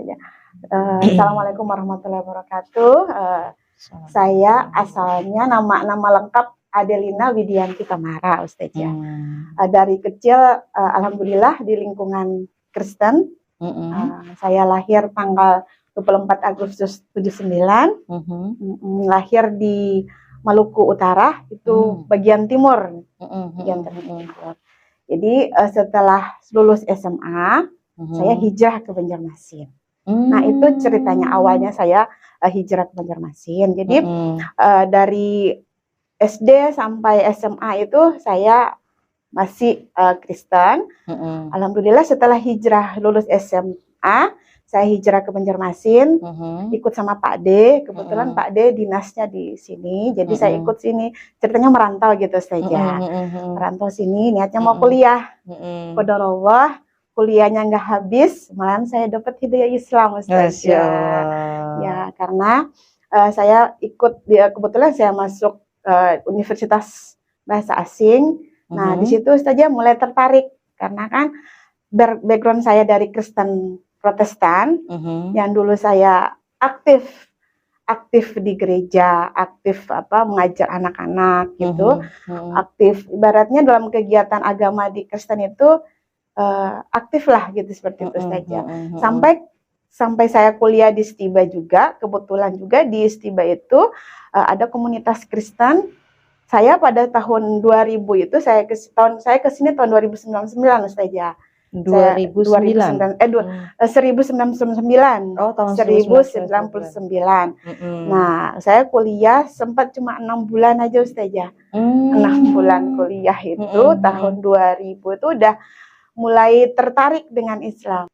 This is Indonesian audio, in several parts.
Ya. Assalamualaikum warahmatullahi wabarakatuh. Saya asalnya nama lengkap Adelina Widianti Tamara, Ustaz ya. Dari kecil, alhamdulillah di lingkungan Kristen. Saya lahir tanggal 24 Agustus 79. Lahir di Maluku Utara, itu bagian timur. Bagian timur. Jadi setelah lulus SMA, saya hijrah ke Banjarmasin. Nah, itu ceritanya awalnya saya hijrah ke Banjarmasin. Jadi dari SD sampai SMA itu saya masih Kristen. Alhamdulillah setelah hijrah lulus SMA, saya hijrah ke Banjarmasin, ikut sama Pak D. Kebetulan Pak D dinasnya di sini, jadi saya ikut sini. Ceritanya merantau gitu saja. Merantau sini, niatnya mau kuliah. Qadarullah, kuliahnya nggak habis, malahan saya dapat hidayah Islam, Ustaz. Ya, karena saya ikut, kebetulan saya masuk Universitas Bahasa Asing. Nah, di situ saja mulai tertarik, karena kan background saya dari Kristen Protestan, yang dulu saya aktif di gereja, aktif mengajar anak-anak gitu, aktif ibaratnya dalam kegiatan agama di Kristen itu aktif lah gitu, seperti itu saja. Sampai saya kuliah di Stiba juga, kebetulan juga di Stiba itu ada komunitas Kristen. Saya pada tahun 2000 itu saya kesini tahun 2099 saja. 2009. 1999. Oh, tahun 1999. Nah, saya kuliah sempat cuma 6 bulan aja, Ustazah. 6 bulan kuliah itu tahun 2000 itu udah mulai tertarik dengan Islam.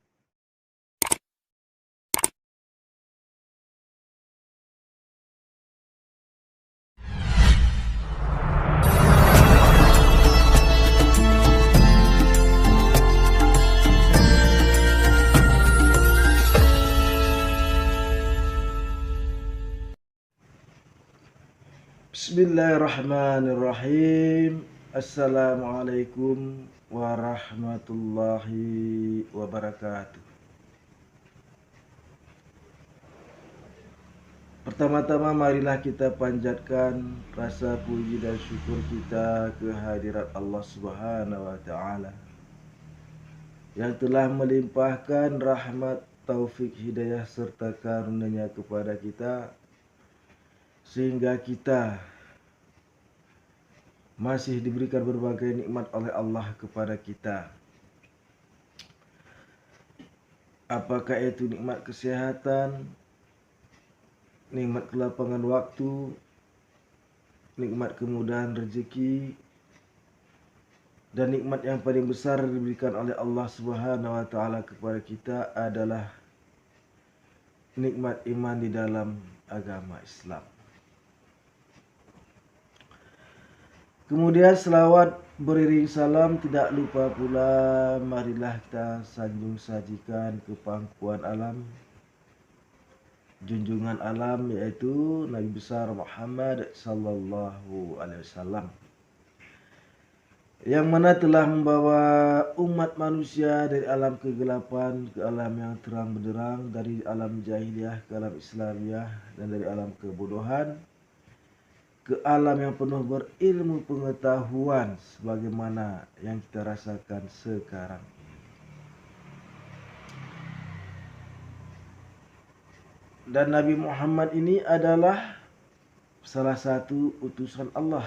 Bismillahirrahmanirrahim. Assalamualaikum warahmatullahi wabarakatuh. Pertama-tama marilah kita panjatkan rasa puji dan syukur kita kehadirat Allah Subhanahu wa taala yang telah melimpahkan rahmat, taufik, hidayah serta karunia kepada kita, sehingga kita masih diberikan berbagai nikmat oleh Allah kepada kita. Apakah itu nikmat kesehatan, nikmat kelapangan waktu, nikmat kemudahan rezeki, dan nikmat yang paling besar diberikan oleh Allah Subhanahu wa taala kepada kita adalah nikmat iman di dalam agama Islam. Kemudian selawat beriring salam, tidak lupa pula marilah kita sanjung sajikan ke pangkuan alam, junjungan alam, yaitu Nabi besar Muhammad sallallahu alaihi wasallam, yang mana telah membawa umat manusia dari alam kegelapan ke alam yang terang benderang, dari alam jahiliyah ke alam Islamiyah, dan dari alam kebodohan ke alam yang penuh berilmu pengetahuan sebagaimana yang kita rasakan sekarang. Dan Nabi Muhammad ini adalah salah satu utusan Allah,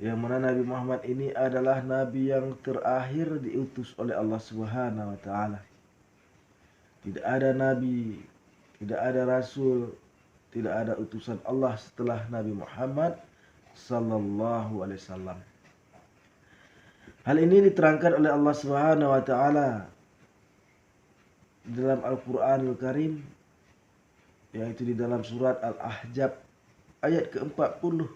yang mana Nabi Muhammad ini adalah Nabi yang terakhir diutus oleh Allah Subhanahu wa taala. Tidak ada Nabi, tidak ada Rasul, tidak ada utusan Allah setelah Nabi Muhammad sallallahu alaihi wasallam. Hal ini diterangkan oleh Allah Subhanahu wa taala dalam Al-Qur'anul Karim, yaitu di dalam surat Al-Ahzab ayat ke-40,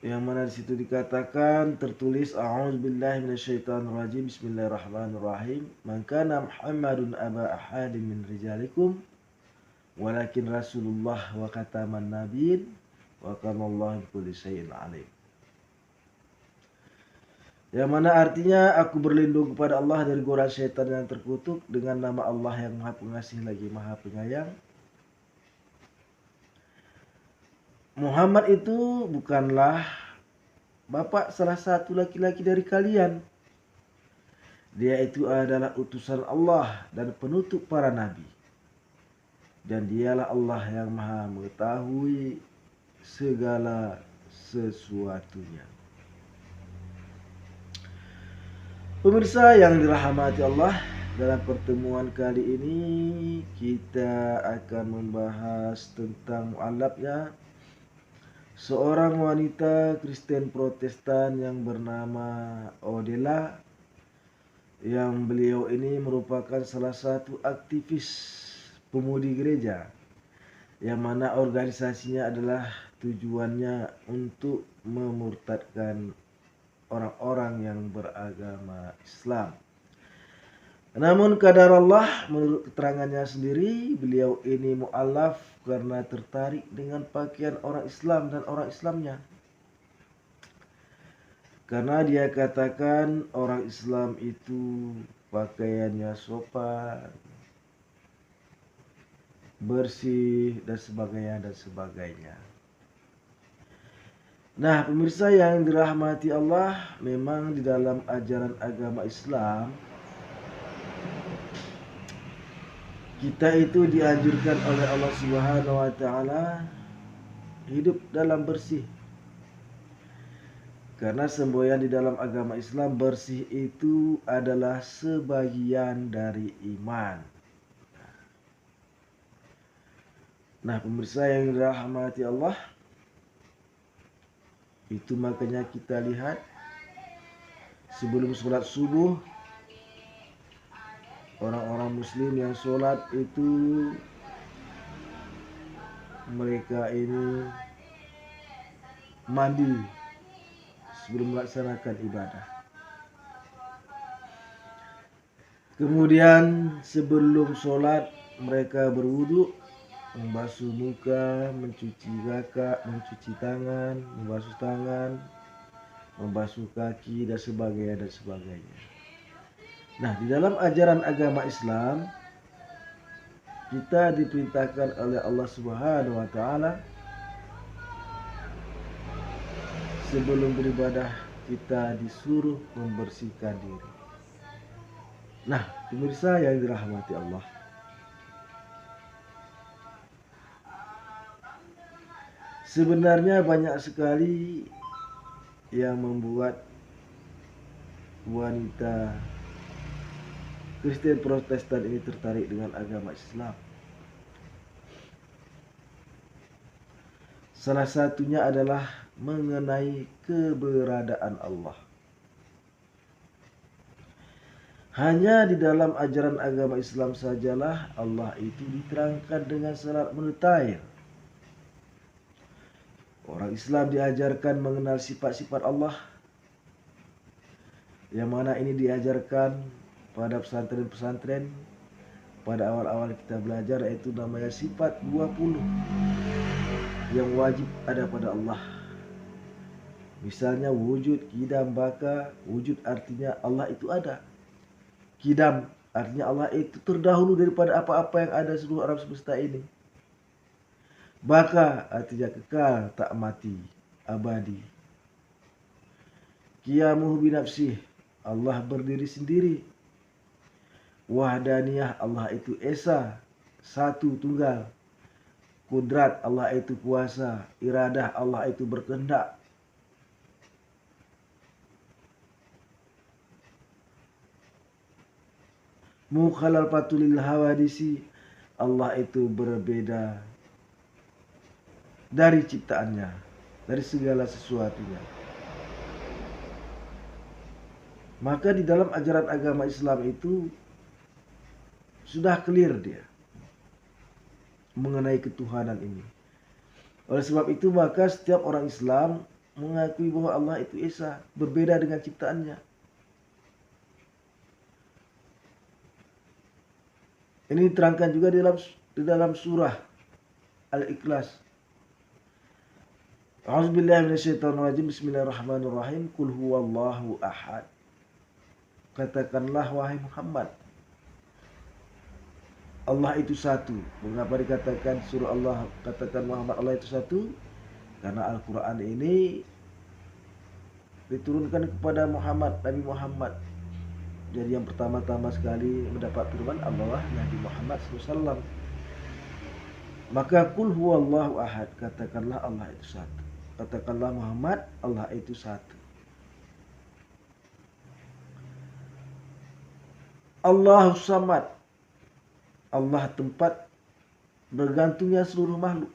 yang mana di situ dikatakan, tertulis a'udzubillahi minasyaitonirrajim, bismillahirrahmanirrahim, man kana Muhammadun aba ahadin min rijalikum walakin Rasulullah wa khataman nabiyyin wa kana Allahu bikulli syai'in alim. Yang mana artinya aku berlindung kepada Allah dari godaan syaitan yang terkutuk dengan nama Allah yang Maha Pengasih lagi Maha Penyayang. Muhammad itu bukanlah bapak salah satu laki-laki dari kalian. Dia itu adalah utusan Allah dan penutup para nabi. Dan dialah Allah yang Maha mengetahui segala sesuatunya. Pemirsa yang dirahmati Allah, dalam pertemuan kali ini kita akan membahas tentang mu'allafnya seorang wanita Kristen Protestan yang bernama Odella, yang beliau ini merupakan salah satu aktivis pemudi gereja, yang mana organisasinya adalah tujuannya untuk memurtadkan orang-orang yang beragama Islam. Namun kadar Allah, menurut keterangannya sendiri, beliau ini mu'alaf karena tertarik dengan pakaian orang Islam dan orang Islamnya. Karena dia katakan orang Islam itu pakaiannya sopan, bersih, dan sebagainya. Nah, pemirsa yang dirahmati Allah, memang di dalam ajaran agama Islam kita itu dianjurkan oleh Allah Subhanahu wa taala hidup dalam bersih. Karena semboyan di dalam agama Islam, bersih itu adalah sebagian dari iman. Nah, pemirsa yang dirahmati Allah, itu makanya kita lihat sebelum sholat subuh, orang-orang muslim yang sholat itu mereka ini mandi sebelum melaksanakan ibadah. Kemudian sebelum sholat mereka berwudu, membasuh muka, mencuci tangan, membasuh kaki, dan sebagainya. Nah, di dalam ajaran agama Islam kita diperintahkan oleh Allah Subhanahu wa taala sebelum beribadah kita disuruh membersihkan diri. Nah, pemirsa yang dirahmati Allah, sebenarnya banyak sekali yang membuat wanita Kristen Protestan ini tertarik dengan agama Islam. Salah satunya adalah mengenai keberadaan Allah. Hanya di dalam ajaran agama Islam sajalah Allah itu diterangkan dengan sangat mendetail. Orang Islam diajarkan mengenal sifat-sifat Allah, yang mana ini diajarkan pada pesantren-pesantren pada awal-awal kita belajar, yaitu namanya sifat 20 yang wajib ada pada Allah. Misalnya wujud, qidam, baka. Wujud artinya Allah itu ada. Qidam artinya Allah itu terdahulu daripada apa-apa yang ada seluruh alam semesta ini. Baka artinya kekal, tak mati, abadi. Qiyamuhu binafsih, Allah berdiri sendiri. Wahdaniyah, Allah itu esa, satu, tunggal. Kudrat, Allah itu kuasa. Iradah, Allah itu berkehendak. Mukhalal patulil hawadisi, Allah itu berbeda dari ciptaannya, dari segala sesuatunya. Maka di dalam ajaran agama Islam itu sudah clear dia mengenai ketuhanan ini. Oleh sebab itu maka setiap orang Islam mengakui bahwa Allah itu esa, berbeda dengan ciptaannya. Ini diterangkan juga di dalam surah Al-Ikhlas. A'udzubillahi minasyaitonirrajim. Bismillahirrahmanirrahim. Qul huwallahu ahad. Katakanlah wahai Muhammad, Allah itu satu. Mengapa dikatakan suruh Allah katakan Muhammad Allah itu satu? Karena Al-Quran ini diturunkan kepada Muhammad, Nabi Muhammad. Jadi yang pertama-tama sekali mendapat firman Allah Nabi Muhammad SAW. Maka qul huwallahu ahad, katakanlah Allah itu satu. Katakanlah Muhammad, Allah itu satu. Allahu samad, Allah tempat bergantungnya seluruh makhluk.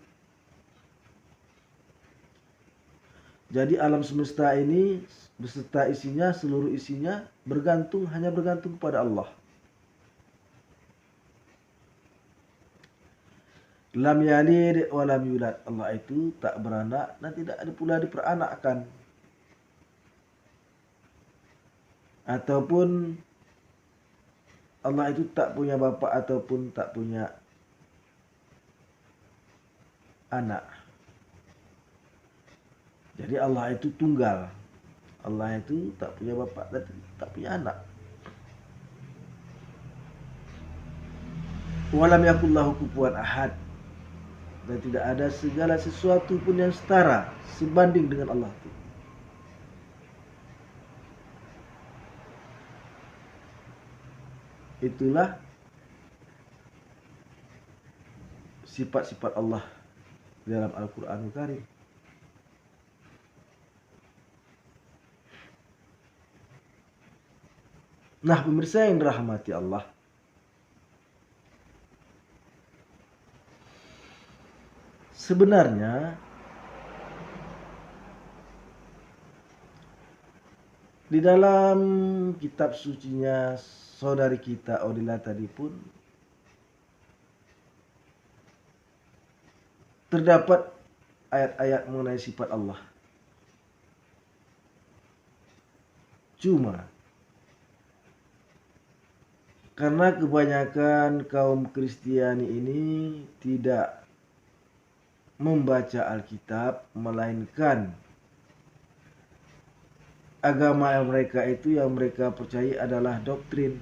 Jadi alam semesta ini beserta isinya, seluruh isinya bergantung, hanya bergantung kepada Allah. Lam yalid wa lam yulad. Allah itu tak beranak dan tidak ada pula diperanakkan. Ataupun Allah itu tak punya bapa ataupun tak punya anak. Jadi Allah itu tunggal. Allah itu tak punya bapa dan tak punya anak. Walam yakul lahu kufuwan ahad. Dan tidak ada segala sesuatu pun yang setara, sebanding dengan Allah itu. Itulah sifat-sifat Allah dalam Al-Quranul Karim. Nah, pemirsa yang dirahmati Allah, sebenarnya di dalam kitab sucinya saudari kita Odila tadi pun terdapat ayat-ayat mengenai sifat Allah. Cuma karena kebanyakan kaum Kristiani ini tidak membaca Alkitab, melainkan agama yang mereka itu yang mereka percaya adalah doktrin,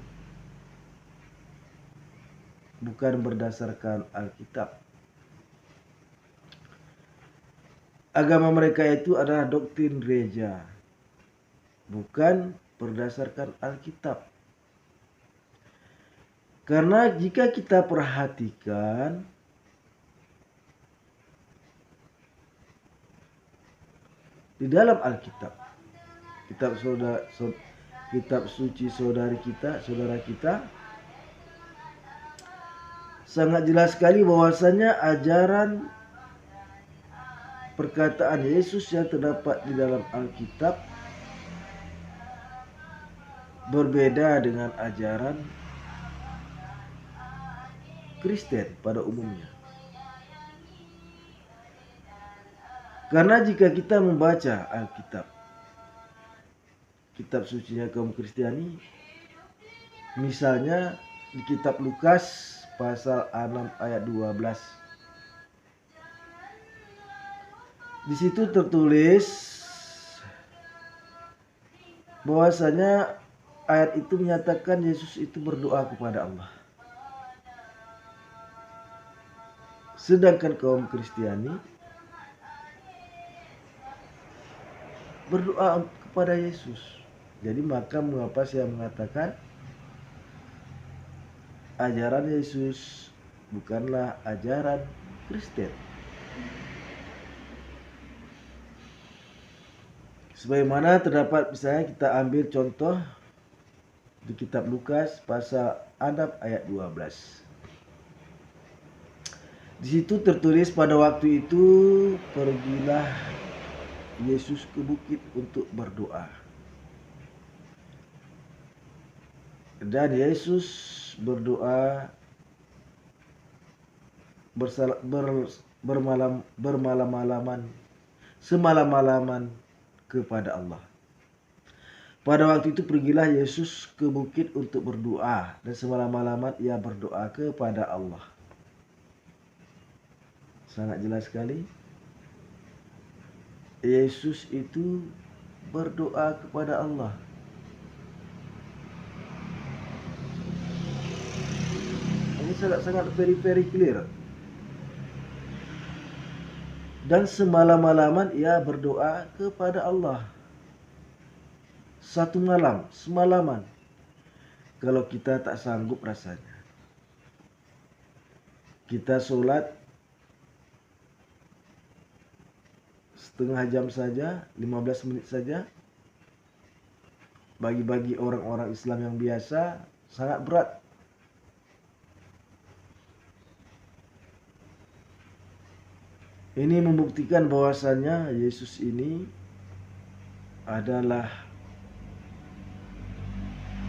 bukan berdasarkan Alkitab. Agama mereka itu adalah doktrin gereja, bukan berdasarkan Alkitab. Karena jika kita perhatikan, di dalam Alkitab, kitab suci saudara kita, sangat jelas sekali bahwasanya ajaran perkataan Yesus yang terdapat di dalam Alkitab berbeda dengan ajaran Kristen pada umumnya. Karena jika kita membaca Alkitab, kitab sucinya kaum Kristiani, misalnya di kitab Lukas pasal 6 ayat 12. Di situ tertulis bahwasanya ayat itu menyatakan Yesus itu berdoa kepada Allah. Sedangkan kaum Kristiani berdoa kepada Yesus. Jadi maka mengapa saya mengatakan ajaran Yesus bukanlah ajaran Kristen. Sebagaimana terdapat, misalnya kita ambil contoh di kitab Lukas pasal 6 ayat 12. Di situ tertulis pada waktu itu pergilah Yesus ke bukit untuk berdoa. Dan Yesus berdoa bermalam-malaman, semalam-malaman kepada Allah. Pada waktu itu pergilah Yesus ke bukit untuk berdoa, dan semalam-malaman ia berdoa kepada Allah. Sangat jelas sekali. Yesus itu berdoa kepada Allah. Ini sangat-sangat very clear. Dan semalam-malaman ia berdoa kepada Allah. Satu malam, semalaman. Kalau kita tak sanggup rasanya, kita sholat setengah jam saja, 15 menit saja. Bagi orang-orang Islam yang biasa sangat berat. Ini membuktikan bahwasannya Yesus ini adalah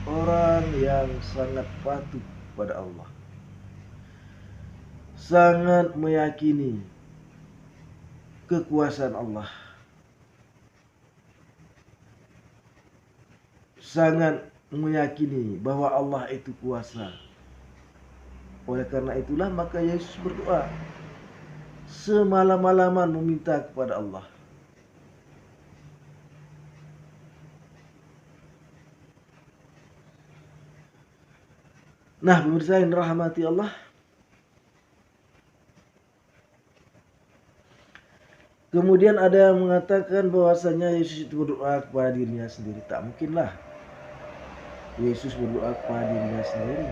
orang yang sangat patuh pada Allah. Sangat meyakini kekuasaan Allah. Sangat meyakini bahwa Allah itu kuasa. Oleh karena itulah maka Yesus berdoa semalam-malaman meminta kepada Allah. Nah, pemirsa yang dirahmati Allah, kemudian ada yang mengatakan bahwasanya Yesus itu berdoa kepada dirinya sendiri. Tak mungkinlah Yesus berdoa kepada dirinya sendiri.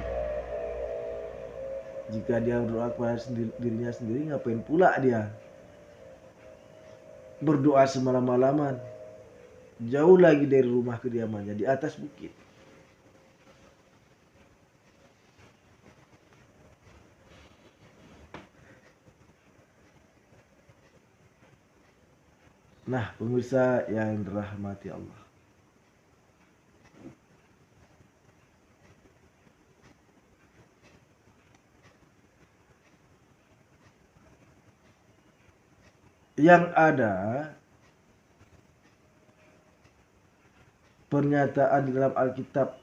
Jika dia berdoa kepada dirinya sendiri, ngapain pula dia berdoa semalam-malaman, jauh lagi dari rumah kediamannya, di atas bukit. Nah, pemirsa yang dirahmati Allah, yang ada pernyataan di dalam Alkitab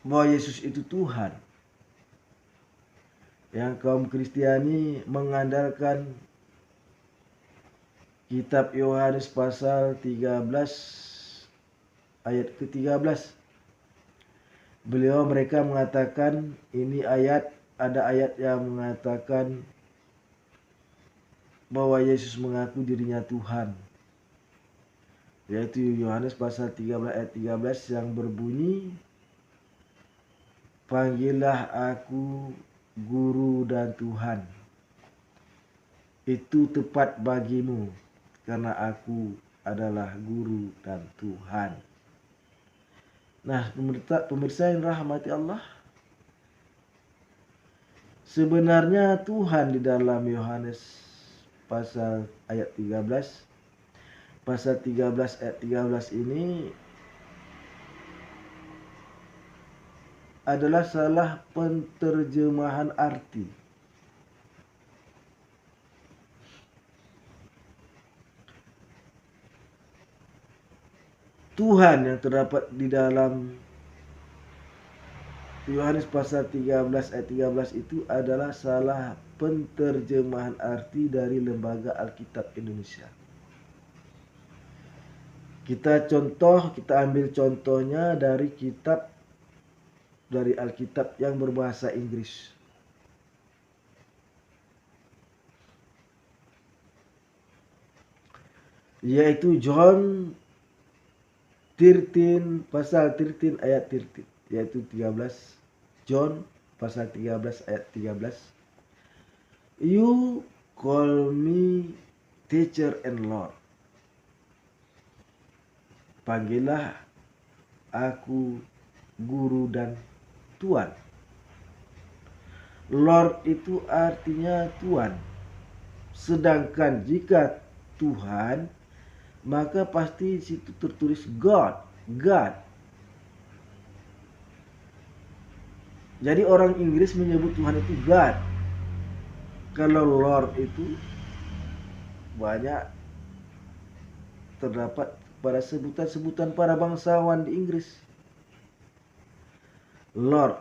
bahwa Yesus itu Tuhan, yang kaum Kristiani mengandalkan kitab Yohanes pasal 13 ayat ke-13. Mereka mengatakan ini ada ayat yang mengatakan bahwa Yesus mengaku dirinya Tuhan, yaitu Yohanes pasal 13 ayat 13 yang berbunyi, "Panggillah aku Guru dan Tuhan, itu tepat bagimu, karena aku adalah Guru dan Tuhan." Nah, pemirsa yang rahmati Allah, sebenarnya Tuhan di dalam Yohanes pasal ayat 13, pasal 13 ayat 13 ini adalah salah penterjemahan arti. Tuhan yang terdapat di dalam Yohanes pasal 13 ayat 13 itu adalah salah penterjemahan arti dari Lembaga Alkitab Indonesia. Kita ambil contohnya dari Alkitab yang berbahasa Inggris. Yaitu John 13 pasal 13 ayat 13, yaitu 13. John pasal 13 ayat 13. "You call me teacher and Lord." Panggillah aku Guru dan Tuhan. Lord itu artinya Tuhan. Sedangkan jika Tuhan, maka pasti situ tertulis God. Jadi orang Inggris menyebut Tuhan itu God. Kalau Lord itu banyak terdapat pada sebutan-sebutan para bangsawan di Inggris. Lord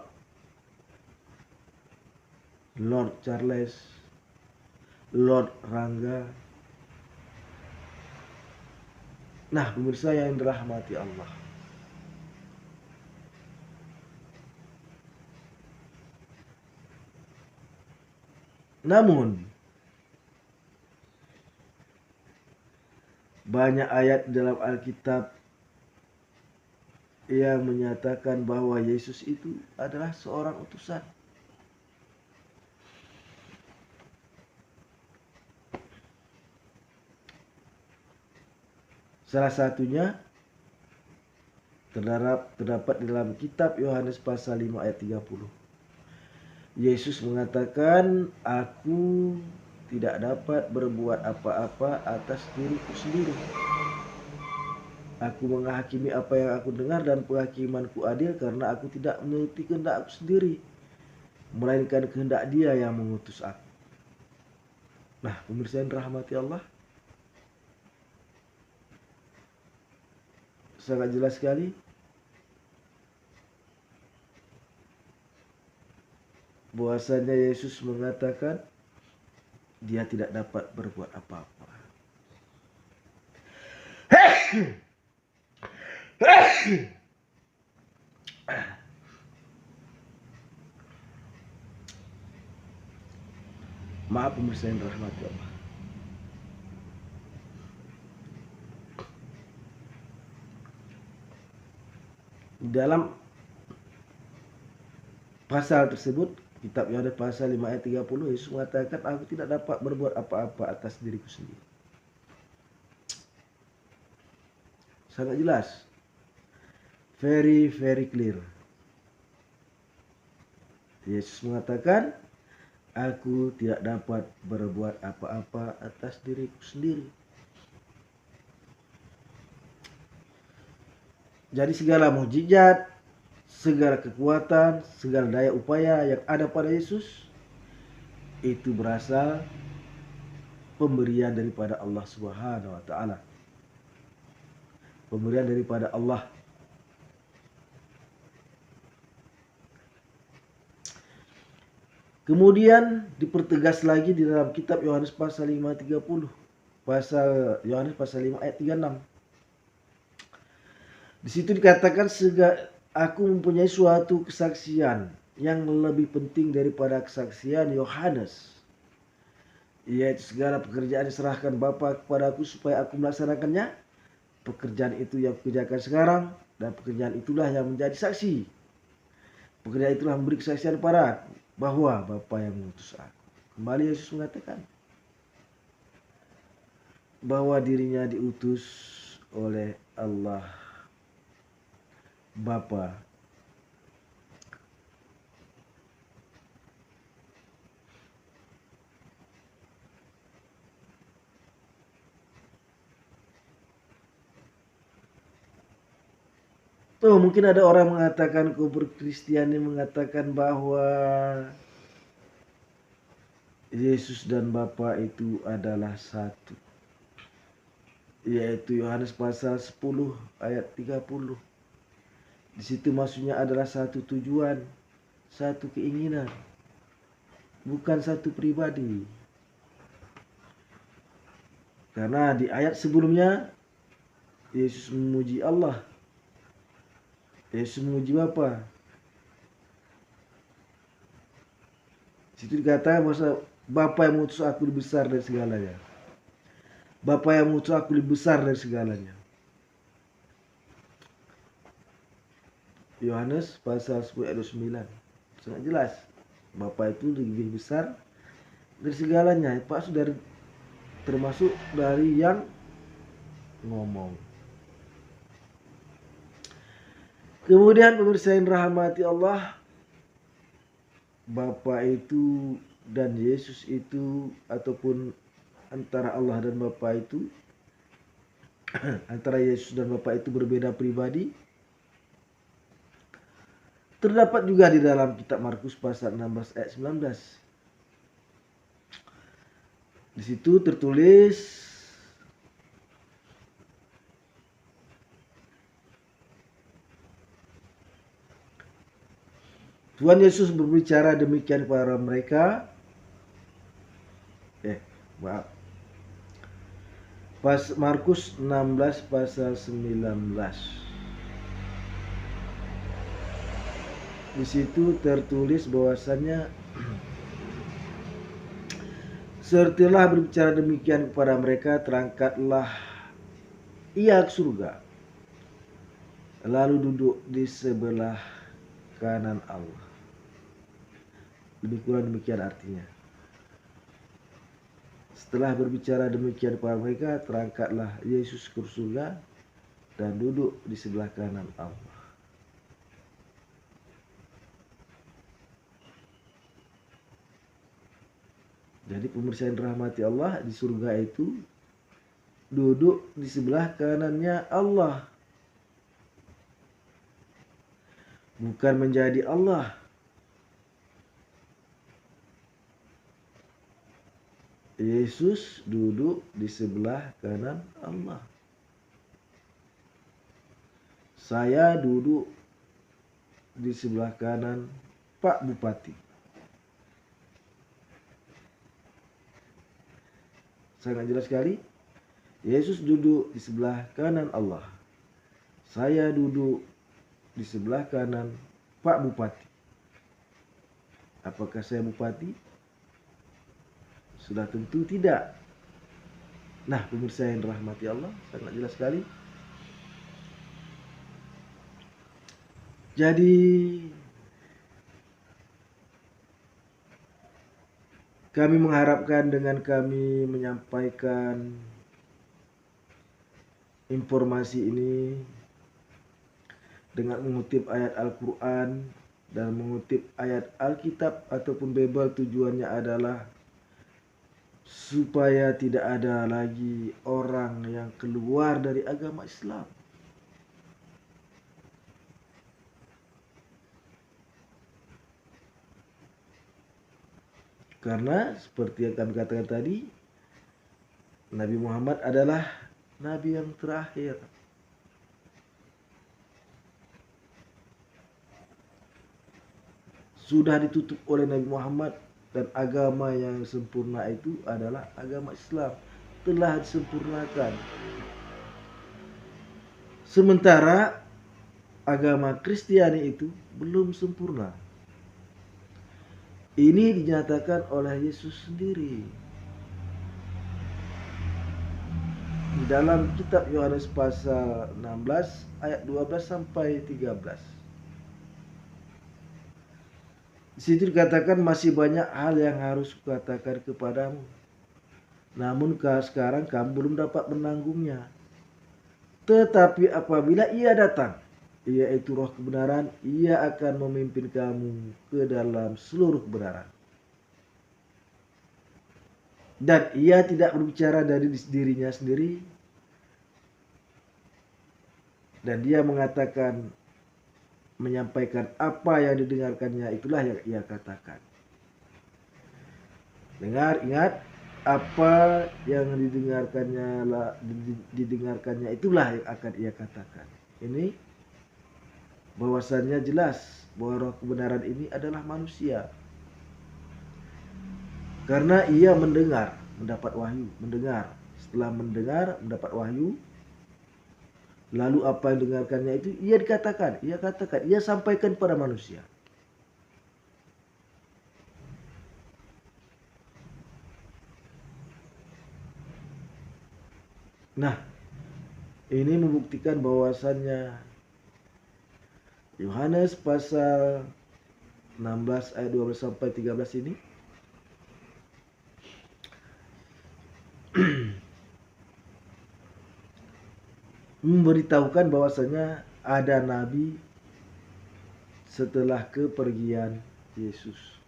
Charles, Lord Rangga, Nah, pemirsa yang dirahmati Allah, namun banyak ayat dalam Alkitab yang menyatakan bahwa Yesus itu adalah seorang utusan. Salah satunya terdapat dalam kitab Yohanes pasal 5 ayat 30. Yesus mengatakan, "Aku tidak dapat berbuat apa-apa atas diriku sendiri. Aku menghakimi apa yang aku dengar dan penghakimanku adil karena aku tidak menuruti kehendak aku sendiri, melainkan kehendak Dia yang mengutus aku." Nah, pemirsa yang dirahmati Allah, sangat jelas sekali bahwasanya Yesus mengatakan Dia tidak dapat berbuat apa-apa. Maaf pemirsa yang dirahmati Allah. Dalam pasal tersebut, kitab Yohanes pasal 5 ayat 30, Yesus mengatakan, "Aku tidak dapat berbuat apa-apa atas diriku sendiri." Sangat jelas. Very clear. Yesus mengatakan, "Aku tidak dapat berbuat apa-apa atas diriku sendiri." Jadi segala mukjizat, segala kekuatan, segala daya upaya yang ada pada Yesus itu berasal pemberian daripada Allah Subhanahu wa taala. Pemberian daripada Allah. Kemudian dipertegas lagi di dalam kitab Yohanes pasal 5 ayat 30. Yohanes pasal 5 ayat 36. Di situ dikatakan, "Aku mempunyai suatu kesaksian yang lebih penting daripada kesaksian Yohanes, yaitu segala pekerjaan diserahkan Bapa kepadaku supaya aku melaksanakannya. Pekerjaan itu yang kukerjakan sekarang, dan pekerjaan itulah yang menjadi saksi. Pekerjaan itulah memberi kesaksian kepada aku bahwa Bapa yang mengutus aku." Kembali Yesus mengatakan bahwa dirinya diutus oleh Allah Bapa. Tuh, mungkin ada orang mengatakan, kubur Kristiani mengatakan bahwa Yesus dan Bapa itu adalah satu. Yaitu Yohanes pasal 10 ayat 30. Di situ maksudnya adalah satu tujuan, satu keinginan, bukan satu pribadi. Karena di ayat sebelumnya Yesus memuji Allah. Yesus memuji Bapa. Di situ dikatakan bahwa Bapa yang mengutus aku lebih besar dari segalanya. Bapa yang mengutus aku lebih besar dari segalanya. Yohanes pasal 10 ayat 29. Sangat jelas. Bapa itu lebih besar dari segalanya. Pak dari termasuk dari yang ngomong. Kemudian pemirsa yang rahmati Allah, Bapa itu dan Yesus itu, ataupun antara Allah dan Bapa itu, antara Yesus dan Bapa itu berbeda pribadi. Terdapat juga di dalam kitab Markus pasal 16 ayat 19. Di situ tertulis, Tuhan Yesus berbicara demikian kepada mereka. Markus 16 pasal 19. Di situ tertulis bahwasannya setelah berbicara demikian kepada mereka, terangkatlah ia ke surga, lalu duduk di sebelah kanan Allah. Lebih kurang demikian artinya. Setelah berbicara demikian kepada mereka, terangkatlah Yesus ke surga dan duduk di sebelah kanan Allah. Jadi pemirsa yang dirahmati Allah, di surga itu duduk di sebelah kanannya Allah. Bukan menjadi Allah. Yesus duduk di sebelah kanan Allah. Saya duduk di sebelah kanan Pak Bupati. Sangat jelas sekali. Yesus duduk di sebelah kanan Allah. Saya duduk di sebelah kanan Pak Bupati. Apakah saya bupati? Sudah tentu tidak. Nah, pemirsa yang dirahmati Allah, sangat jelas sekali. Jadi kami mengharapkan dengan kami menyampaikan informasi ini dengan mengutip ayat Al-Quran dan mengutip ayat Alkitab ataupun Bible, tujuannya adalah supaya tidak ada lagi orang yang keluar dari agama Islam. Karena seperti yang kami katakan tadi, Nabi Muhammad adalah Nabi yang terakhir. Sudah ditutup oleh Nabi Muhammad, dan agama yang sempurna itu adalah agama Islam. Telah disempurnakan. Sementara agama Kristiani itu belum sempurna. Ini dinyatakan oleh Yesus sendiri. Di dalam kitab Yohanes pasal 16 ayat 12 sampai 13. Di situ dikatakan, masih banyak hal yang harus kukatakan kepadamu, namun sekarang kamu belum dapat menanggungnya. Tetapi apabila Ia datang, yaitu Roh kebenaran, Ia akan memimpin kamu ke dalam seluruh kebenaran. Dan Ia tidak berbicara dari dirinya sendiri, dan Dia menyampaikan apa yang didengarkannya, itulah yang Ia katakan. Ingat, apa yang didengarkannya itulah yang akan Ia katakan. Ini bahwasannya jelas bahwa Roh kebenaran ini adalah manusia. Karena Ia mendapat wahyu, mendengar. Setelah mendengar, mendapat wahyu, lalu apa yang dengarkannya itu Ia katakan, Ia sampaikan kepada manusia. Nah, ini membuktikan bahwasannya Yohanes pasal 16 ayat 12 sampai 13 ini memberitahukan bahwasanya ada nabi setelah kepergian Yesus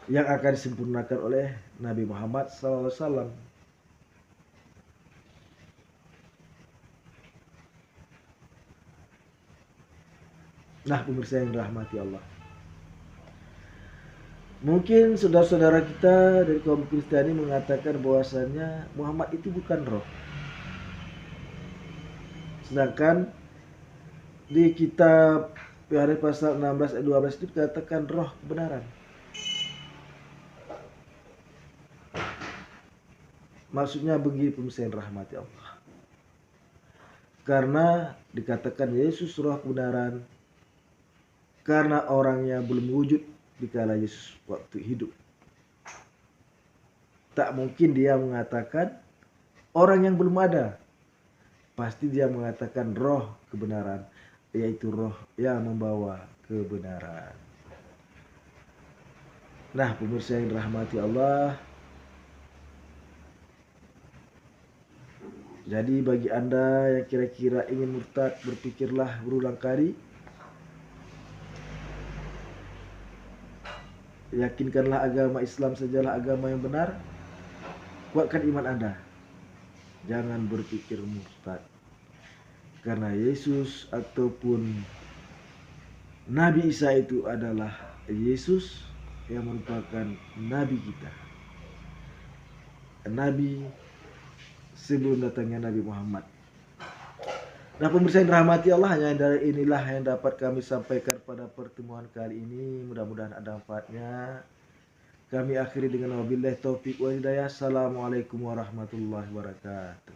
yang akan disempurnakan oleh Nabi Muhammad SAW. Nah, pemirsa yang dirahmati Allah, mungkin saudara-saudara kita dari kaum Kristiani mengatakan bahwasanya Muhammad itu bukan roh. Sedangkan di kitab Yohanes pasal 16 ayat 12 itu dikatakan roh kebenaran. Maksudnya begini pemirsa yang rahmati Allah. Karena dikatakan Yesus roh kebenaran karena orangnya belum wujud dikala Yesus waktu hidup. Tak mungkin dia mengatakan orang yang belum ada. Pasti dia mengatakan roh kebenaran, yaitu roh yang membawa kebenaran. Nah, pemirsa yang dirahmati Allah, jadi bagi Anda yang kira-kira ingin murtad, berpikirlah berulang kali. Yakinkanlah agama Islam sajalah agama yang benar. Kuatkan iman Anda. Jangan berpikir murtad. Karena Yesus ataupun Nabi Isa itu adalah Yesus yang merupakan Nabi kita. Nabi sebelum datangnya Nabi Muhammad. Nah, pemirsa yang dirahmati Allah, hanya dari inilah yang dapat kami sampaikan pada pertemuan kali ini. Mudah-mudahan ada manfaatnya. Kami akhiri dengan wabillahi taufiq wal hidayah. Assalamualaikum warahmatullahi wabarakatuh.